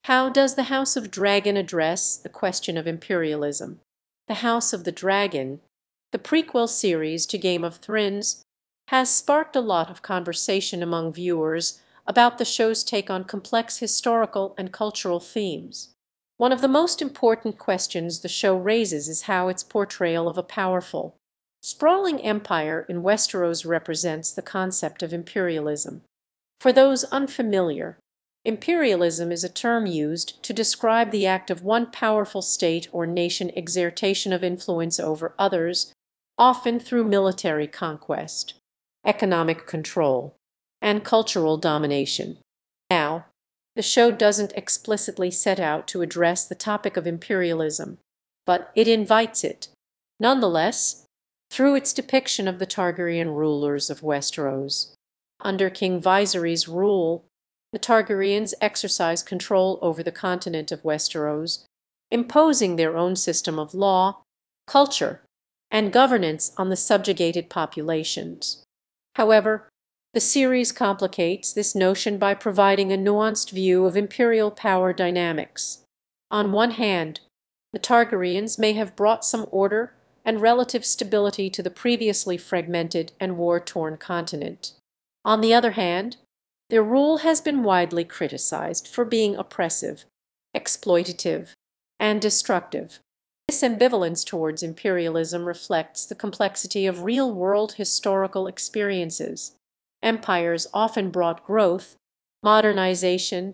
How does the House of Dragon address the question of imperialism? The House of the Dragon, the prequel series to Game of Thrones, has sparked a lot of conversation among viewers about the show's take on complex historical and cultural themes. One of the most important questions the show raises is how its portrayal of a powerful, sprawling empire in Westeros represents the concept of imperialism. For those unfamiliar, imperialism is a term used to describe the act of one powerful state or nation exertion of influence over others, often through military conquest, economic control, and cultural domination. Now, the show doesn't explicitly set out to address the topic of imperialism, but it invites it, nonetheless, through its depiction of the Targaryen rulers of Westeros. Under King Viserys' rule, the Targaryens exercise control over the continent of Westeros, imposing their own system of law, culture, and governance on the subjugated populations. However, the series complicates this notion by providing a nuanced view of imperial power dynamics. On one hand, the Targaryens may have brought some order and relative stability to the previously fragmented and war-torn continent. On the other hand, their rule has been widely criticized for being oppressive, exploitative, and destructive. This ambivalence towards imperialism reflects the complexity of real-world historical experiences. Empires often brought growth, modernization,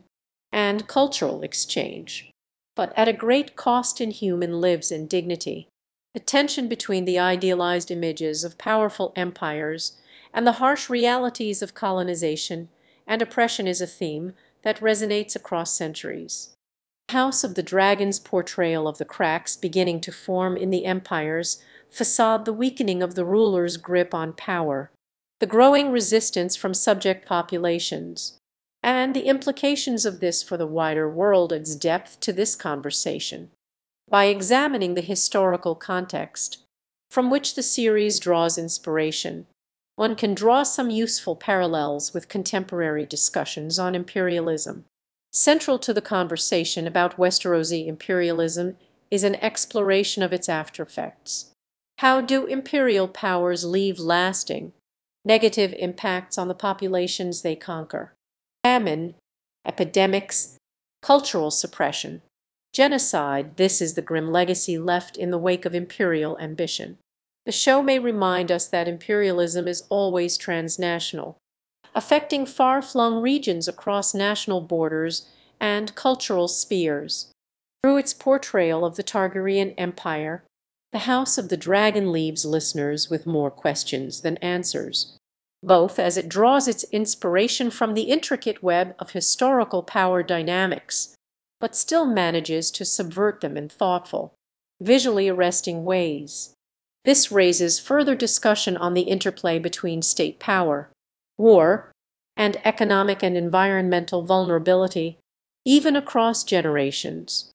and cultural exchange, but at a great cost in human lives and dignity. The tension between the idealized images of powerful empires and the harsh realities of colonization and oppression is a theme that resonates across centuries. The House of the Dragon's portrayal of the cracks beginning to form in the empire's facade, the weakening of the ruler's grip on power, the growing resistance from subject populations, and the implications of this for the wider world adds depth to this conversation. By examining the historical context from which the series draws inspiration, one can draw some useful parallels with contemporary discussions on imperialism. Central to the conversation about Westerosi imperialism is an exploration of its aftereffects. How do imperial powers leave lasting, negative impacts on the populations they conquer? Famine, epidemics, cultural suppression, genocide — this is the grim legacy left in the wake of imperial ambition. The show may remind us that imperialism is always transnational, affecting far-flung regions across national borders and cultural spheres. Through its portrayal of the Targaryen Empire, the House of the Dragon leaves listeners with more questions than answers, both as it draws its inspiration from the intricate web of historical power dynamics, but still manages to subvert them in thoughtful, visually arresting ways. This raises further discussion on the interplay between state power, war, and economic and environmental vulnerability, even across generations.